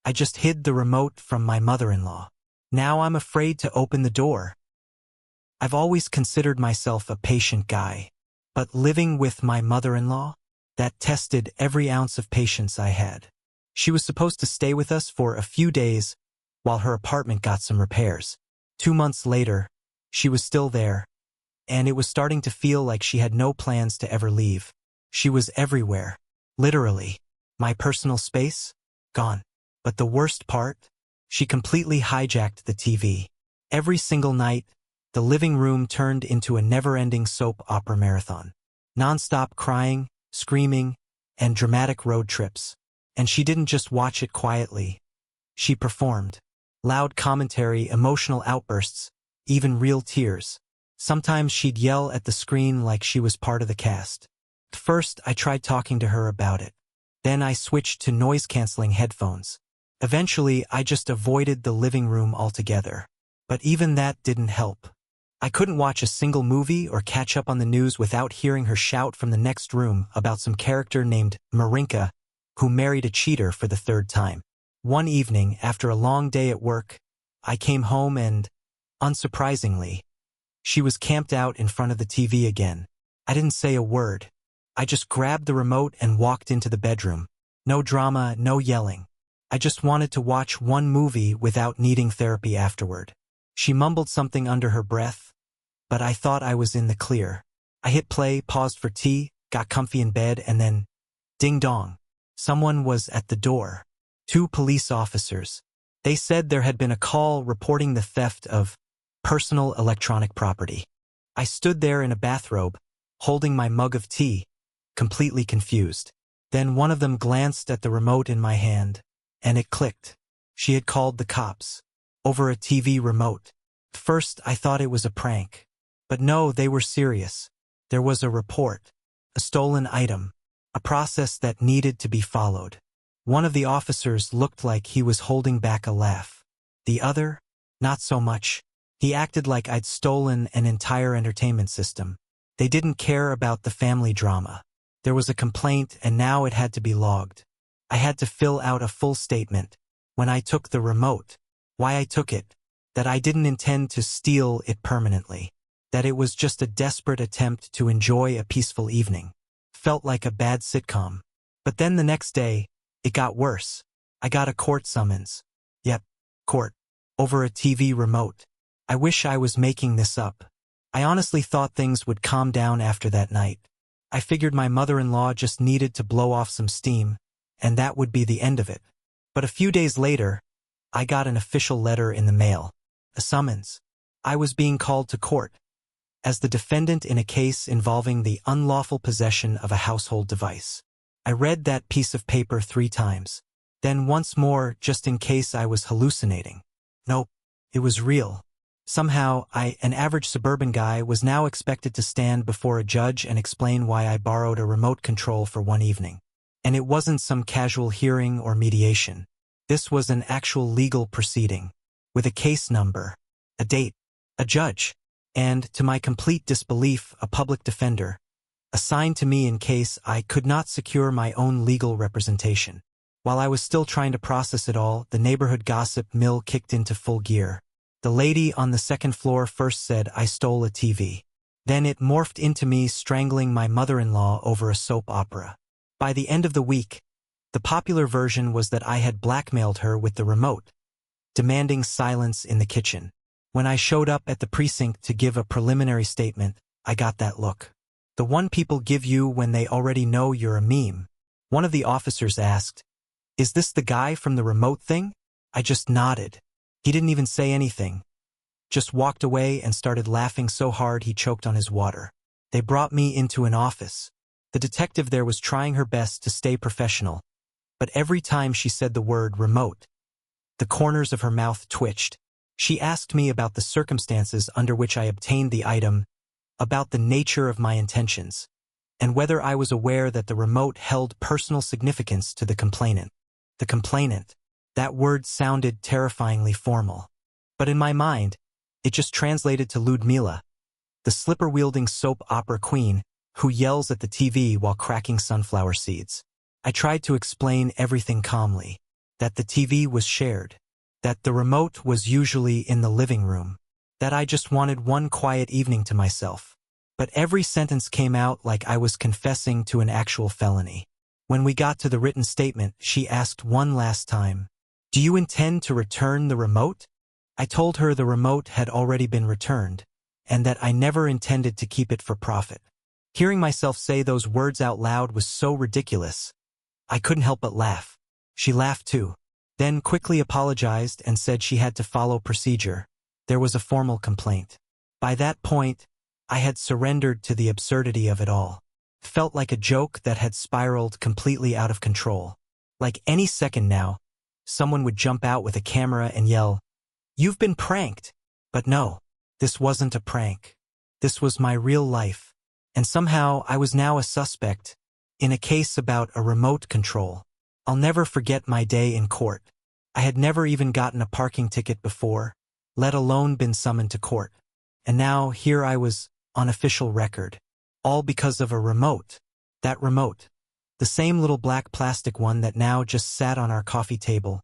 I just hid the remote from my mother-in-law. Now I'm afraid to open the door. I've always considered myself a patient guy, but living with my mother-in-law, that tested every ounce of patience I had. She was supposed to stay with us for a few days while her apartment got some repairs. 2 months later, she was still there, and it was starting to feel like she had no plans to ever leave. She was everywhere. Literally. My personal space? Gone. But the worst part? She completely hijacked the TV. Every single night, the living room turned into a never-ending soap opera marathon. Non-stop crying, screaming, and dramatic road trips. And she didn't just watch it quietly. She performed. Loud commentary, emotional outbursts, even real tears. Sometimes she'd yell at the screen like she was part of the cast. At first, I tried talking to her about it. Then I switched to noise-canceling headphones. Eventually, I just avoided the living room altogether. But even that didn't help. I couldn't watch a single movie or catch up on the news without hearing her shout from the next room about some character named Marinka, who married a cheater for the 3rd time. One evening, after a long day at work, I came home and, unsurprisingly, she was camped out in front of the TV again. I didn't say a word. I just grabbed the remote and walked into the bedroom. No drama, no yelling. I just wanted to watch one movie without needing therapy afterward. She mumbled something under her breath, but I thought I was in the clear. I hit play, paused for tea, got comfy in bed, and then, ding dong. Someone was at the door. 2 police officers. They said there had been a call reporting the theft of personal electronic property. I stood there in a bathrobe, holding my mug of tea, completely confused. Then one of them glanced at the remote in my hand, and it clicked. She had called the cops. Over a TV remote. First, I thought it was a prank. But no, they were serious. There was a report. A stolen item. A process that needed to be followed. One of the officers looked like he was holding back a laugh. The other, not so much. He acted like I'd stolen an entire entertainment system. They didn't care about the family drama. There was a complaint, and now it had to be logged. I had to fill out a full statement. When I took the remote, why I took it, that I didn't intend to steal it permanently, that it was just a desperate attempt to enjoy a peaceful evening. Felt like a bad sitcom. But then the next day, it got worse. I got a court summons. Yep, court. Over a TV remote. I wish I was making this up. I honestly thought things would calm down after that night. I figured my mother-in-law just needed to blow off some steam, and that would be the end of it. But a few days later, I got an official letter in the mail. A summons. I was being called to court as the defendant in a case involving the unlawful possession of a household device. I read that piece of paper 3 times. Then once more, just in case I was hallucinating. Nope, it was real. Somehow, an average suburban guy, was now expected to stand before a judge and explain why I borrowed a remote control for one evening. And it wasn't some casual hearing or mediation. This was an actual legal proceeding, with a case number, a date, a judge, and, to my complete disbelief, a public defender, assigned to me in case I could not secure my own legal representation. While I was still trying to process it all, the neighborhood gossip mill kicked into full gear. The lady on the 2nd floor first said I stole a TV. Then it morphed into me strangling my mother-in-law over a soap opera. By the end of the week, the popular version was that I had blackmailed her with the remote, demanding silence in the kitchen. When I showed up at the precinct to give a preliminary statement, I got that look. The one people give you when they already know you're a meme. One of the officers asked, "Is this the guy from the remote thing?" I just nodded. He didn't even say anything. Just walked away and started laughing so hard he choked on his water. They brought me into an office. The detective there was trying her best to stay professional, but every time she said the word remote, the corners of her mouth twitched. She asked me about the circumstances under which I obtained the item, about the nature of my intentions, and whether I was aware that the remote held personal significance to the complainant. The complainant. That word sounded terrifyingly formal. But in my mind, it just translated to Ludmila, the slipper-wielding soap opera queen who yells at the TV while cracking sunflower seeds. I tried to explain everything calmly. that the TV was shared, that the remote was usually in the living room, that I just wanted one quiet evening to myself. But every sentence came out like I was confessing to an actual felony. When we got to the written statement, she asked one last time, "Do you intend to return the remote?" I told her the remote had already been returned, and that I never intended to keep it for profit. Hearing myself say those words out loud was so ridiculous. I couldn't help but laugh. She laughed too, then quickly apologized and said she had to follow procedure. There was a formal complaint. By that point, I had surrendered to the absurdity of it all. Felt like a joke that had spiraled completely out of control. Like any second now, someone would jump out with a camera and yell, "You've been pranked!" But no, this wasn't a prank. This was my real life. And somehow I was now a suspect in a case about a remote control. I'll never forget my day in court. I had never even gotten a parking ticket before, let alone been summoned to court. And now here I was on official record. All because of a remote. That remote. The same little black plastic one that now just sat on our coffee table,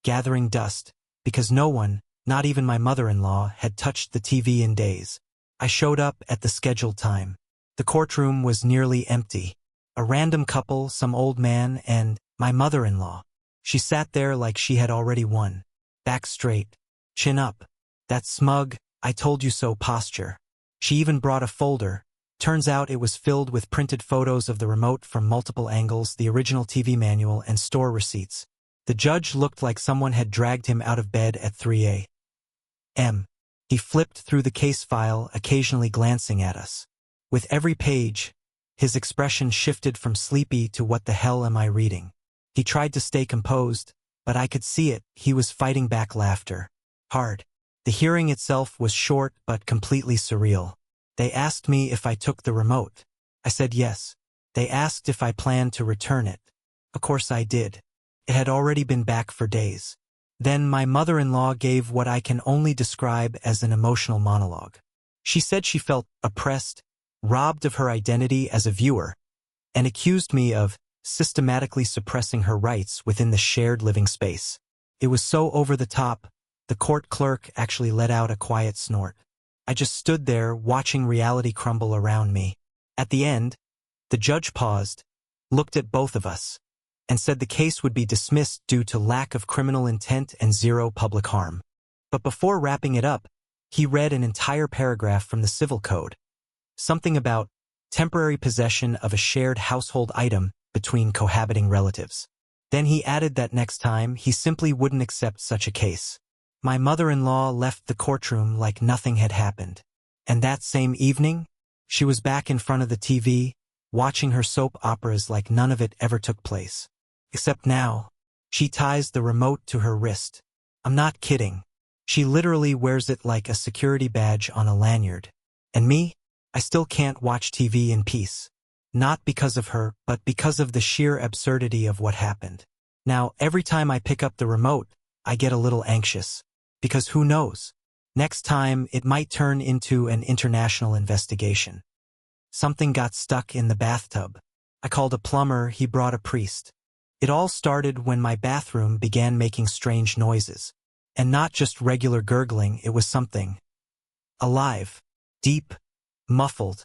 gathering dust, because no one, not even my mother-in-law, had touched the TV in days. I showed up at the scheduled time. The courtroom was nearly empty. A random couple, some old man, and my mother-in-law. She sat there like she had already won. Back straight. Chin up. That smug, "I told you so" posture. She even brought a folder. Turns out it was filled with printed photos of the remote from multiple angles, the original TV manual, and store receipts. The judge looked like someone had dragged him out of bed at 3 a.m. He flipped through the case file, occasionally glancing at us. With every page, his expression shifted from sleepy to "what the hell am I reading?" He tried to stay composed, but I could see it, he was fighting back laughter. Hard. The hearing itself was short but completely surreal. They asked me if I took the remote. I said yes. They asked if I planned to return it. Of course I did. It had already been back for days. Then my mother-in-law gave what I can only describe as an emotional monologue. She said she felt oppressed, robbed of her identity as a viewer, and accused me of systematically suppressing her rights within the shared living space. It was so over the top, the court clerk actually let out a quiet snort. I just stood there watching reality crumble around me. At the end, the judge paused, looked at both of us, and said the case would be dismissed due to lack of criminal intent and zero public harm. But before wrapping it up, he read an entire paragraph from the Civil Code. Something about temporary possession of a shared household item between cohabiting relatives. Then he added that next time he simply wouldn't accept such a case. My mother-in-law left the courtroom like nothing had happened. And that same evening, she was back in front of the TV, watching her soap operas like none of it ever took place. Except now, she ties the remote to her wrist. I'm not kidding. She literally wears it like a security badge on a lanyard. And me? I still can't watch TV in peace. Not because of her, but because of the sheer absurdity of what happened. Now, every time I pick up the remote, I get a little anxious. Because who knows? Next time, it might turn into an international investigation. Something got stuck in the bathtub. I called a plumber, he brought a priest. It all started when my bathroom began making strange noises. And not just regular gurgling, it was something alive, deep, muffled,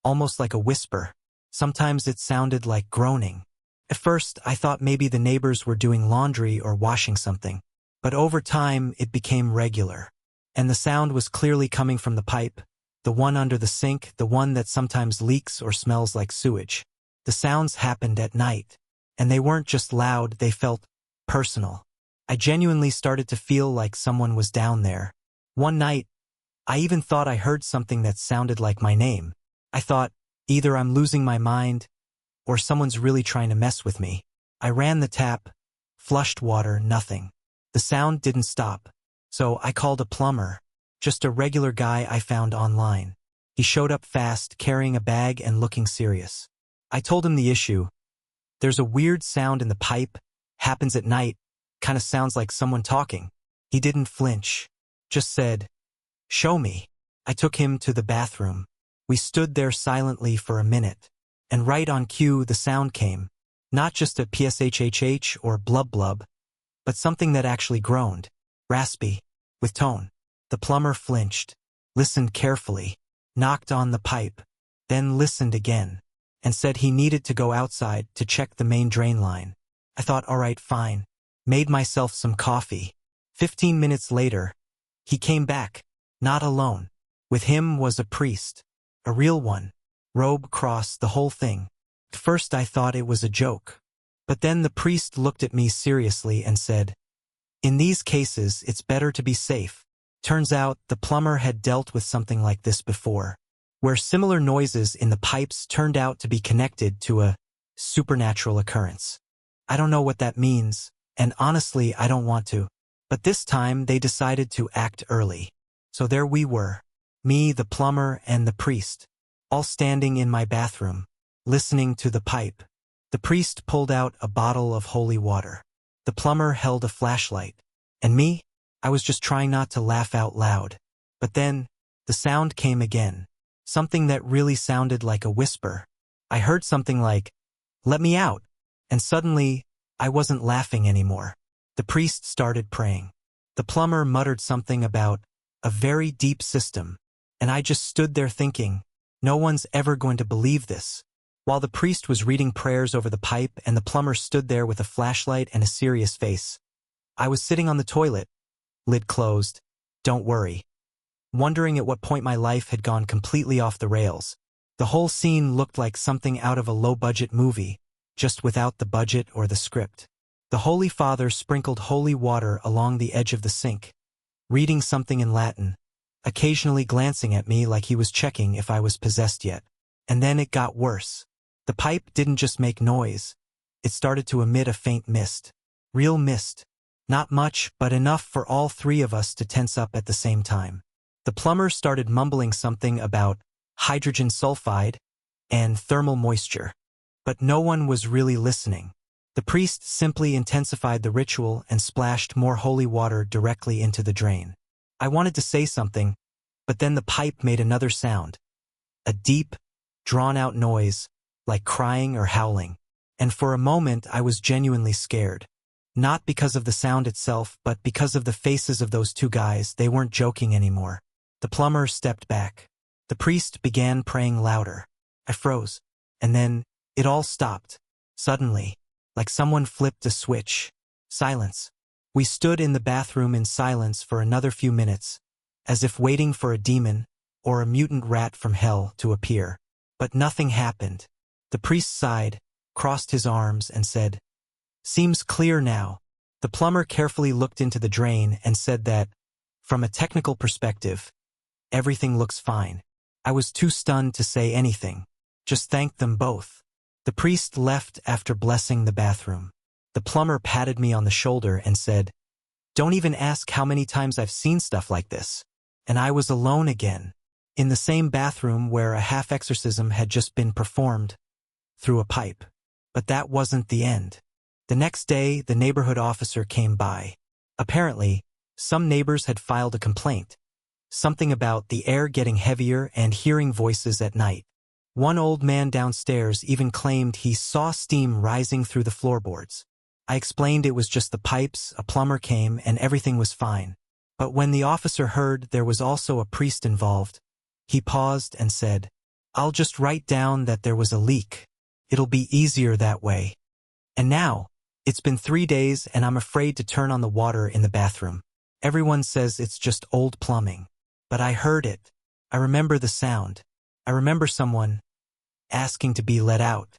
almost like a whisper. Sometimes it sounded like groaning. At first, I thought maybe the neighbors were doing laundry or washing something. But over time, it became regular. And the sound was clearly coming from the pipe, the one under the sink, the one that sometimes leaks or smells like sewage. The sounds happened at night. And they weren't just loud, they felt personal. I genuinely started to feel like someone was down there. One night, I even thought I heard something that sounded like my name. I thought, either I'm losing my mind, or someone's really trying to mess with me. I ran the tap, flushed water, nothing. The sound didn't stop, so I called a plumber, just a regular guy I found online. He showed up fast, carrying a bag and looking serious. I told him the issue. There's a weird sound in the pipe, happens at night, kind of sounds like someone talking. He didn't flinch, just said, "Show me." I took him to the bathroom. We stood there silently for a minute, and right on cue the sound came. Not just a pshhh or blub blub, but something that actually groaned, raspy, with tone. The plumber flinched, listened carefully, knocked on the pipe, then listened again, and said he needed to go outside to check the main drain line. I thought, all right, fine. Made myself some coffee. 15 minutes later, he came back, not alone. With him was a priest, a real one, robe, cross, the whole thing. At first I thought it was a joke. But then the priest looked at me seriously and said, "In these cases, it's better to be safe." Turns out the plumber had dealt with something like this before, where similar noises in the pipes turned out to be connected to a supernatural occurrence. I don't know what that means, and honestly, I don't want to. But this time they decided to act early. So there we were, me, the plumber, and the priest, all standing in my bathroom, listening to the pipe. The priest pulled out a bottle of holy water. The plumber held a flashlight. And me? I was just trying not to laugh out loud. But then, the sound came again. Something that really sounded like a whisper. I heard something like, "Let me out." And suddenly, I wasn't laughing anymore. The priest started praying. The plumber muttered something about a very deep system. And I just stood there thinking, no one's ever going to believe this. While the priest was reading prayers over the pipe and the plumber stood there with a flashlight and a serious face, I was sitting on the toilet, lid closed, don't worry, wondering at what point my life had gone completely off the rails. The whole scene looked like something out of a low-budget movie, just without the budget or the script. The Holy Father sprinkled holy water along the edge of the sink, reading something in Latin, occasionally glancing at me like he was checking if I was possessed yet. And then it got worse. The pipe didn't just make noise. It started to emit a faint mist. Real mist. Not much, but enough for all three of us to tense up at the same time. The plumber started mumbling something about hydrogen sulfide and thermal moisture. But no one was really listening. The priest simply intensified the ritual and splashed more holy water directly into the drain. I wanted to say something, but then the pipe made another sound. A deep, drawn-out noise, like crying or howling. And for a moment I was genuinely scared. Not because of the sound itself, but because of the faces of those two guys. They weren't joking anymore. The plumber stepped back. The priest began praying louder. I froze. And then, it all stopped. Suddenly, like someone flipped a switch. Silence. We stood in the bathroom in silence for another few minutes, as if waiting for a demon or a mutant rat from hell to appear. But nothing happened. The priest sighed, crossed his arms, and said, "Seems clear now." The plumber carefully looked into the drain and said that, from a technical perspective, everything looks fine. I was too stunned to say anything. Just thanked them both. The priest left after blessing the bathroom. The plumber patted me on the shoulder and said, "Don't even ask how many times I've seen stuff like this." And I was alone again, in the same bathroom where a half-exorcism had just been performed, through a pipe. But that wasn't the end. The next day, the neighborhood officer came by. Apparently, some neighbors had filed a complaint. Something about the air getting heavier and hearing voices at night. One old man downstairs even claimed he saw steam rising through the floorboards. I explained it was just the pipes, a plumber came, and everything was fine. But when the officer heard there was also a priest involved, he paused and said, "I'll just write down that there was a leak. It'll be easier that way." And now, it's been 3 days and I'm afraid to turn on the water in the bathroom. Everyone says it's just old plumbing. But I heard it. I remember the sound. I remember someone asking to be let out.